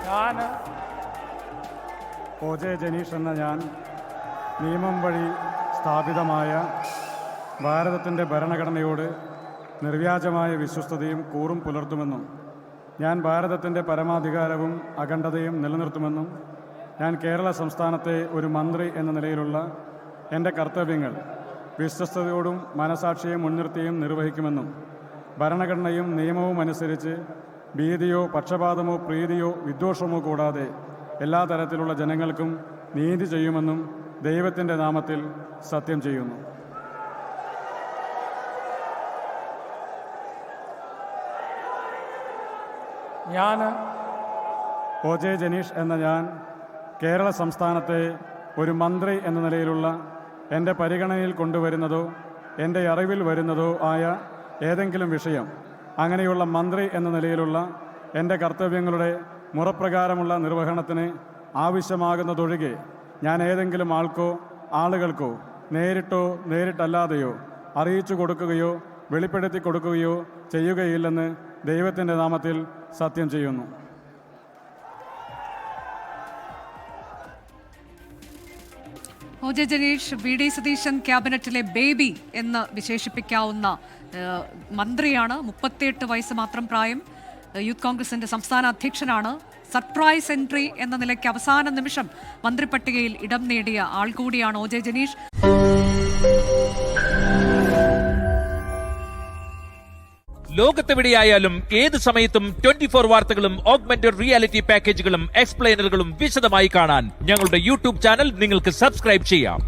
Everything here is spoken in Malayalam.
ഞാൻ ഒ.ജെ. ജനീഷ് എന്ന ഞാൻ നിയമം വഴി സ്ഥാപിതമായ ഭാരതത്തിൻ്റെ ഭരണഘടനയോട് നിർവ്യാജമായ വിശ്വസ്തതയും കൂറും പുലർത്തുമെന്നും ഞാൻ ഭാരതത്തിൻ്റെ പരമാധികാരവും അഖണ്ഡതയും നിലനിർത്തുമെന്നും ഞാൻ കേരള സംസ്ഥാനത്തെ ഒരു മന്ത്രി എന്ന നിലയിലുള്ള എൻ്റെ കർത്തവ്യങ്ങൾ വിശ്വസ്തയോടും മനസാക്ഷിയെ മുൻനിർത്തിയും നിർവഹിക്കുമെന്നും ഭരണഘടനയും നിയമവും അനുസരിച്ച് ഭീതിയോ പക്ഷപാതമോ പ്രീതിയോ വിദ്വേഷമോ കൂടാതെ എല്ലാ തരത്തിലുള്ള ജനങ്ങൾക്കും നീതി ചെയ്യുമെന്നും ദൈവത്തിൻ്റെ നാമത്തിൽ സത്യം ചെയ്യുന്നു. ഞാൻ ഒ.ജെ. ജനീഷ് എന്ന ഞാൻ കേരള സംസ്ഥാനത്തെ ഒരു മന്ത്രി എന്ന നിലയിലുള്ള എൻ്റെ പരിഗണനയിൽ കൊണ്ടുവരുന്നതോ എൻ്റെ അറിവിൽ വരുന്നതോ ആയ ഏതെങ്കിലും വിഷയം അങ്ങനെയുള്ള മന്ത്രി എന്ന നിലയിലുള്ള എൻ്റെ കർത്തവ്യങ്ങളുടെ മുറപ്രകാരമുള്ള നിർവഹണത്തിന് ആവശ്യമാകുന്നതൊഴികെ ഞാൻ ഏതെങ്കിലും ആളുകൾക്കോ നേരിട്ടോ നേരിട്ടല്ലാതെയോ അറിയിച്ചു കൊടുക്കുകയോ വെളിപ്പെടുത്തി കൊടുക്കുകയോ ചെയ്യുകയില്ലെന്ന് ദൈവത്തിൻ്റെ നാമത്തിൽ സത്യം ചെയ്യുന്നു. ഒ.ജെ. ജനീഷ് വി.ഡി. സതീശൻ ക്യാബിനറ്റിലെ ബേബി എന്ന് വിശേഷിപ്പിക്കാവുന്ന മന്ത്രിയാണ്. 38 വയസ്സ് മാത്രം പ്രായം. യൂത്ത് കോൺഗ്രസിന്റെ സംസ്ഥാന അധ്യക്ഷനാണ്. സർപ്രൈസ് എൻട്രി എന്ന നിലയ്ക്ക് അവസാന നിമിഷം മന്ത്രിപ്പട്ടികയിൽ ഇടം നേടിയ ആൾ കൂടിയാണ് ഒ.ജെ. ജനീഷ്. ലോകത്തെവിടെയായാലും ഏത് സമയത്തും 24 വാർത്തകളും ഓഗ്മെന്റഡ് റിയാലിറ്റി പാക്കേജുകളും എക്സ്പ്ലെയിനറുകളും വിശദമായി കാണാൻ ഞങ്ങളുടെ യൂട്യൂബ് ചാനൽ നിങ്ങൾക്ക് സബ്സ്ക്രൈബ് ചെയ്യാം.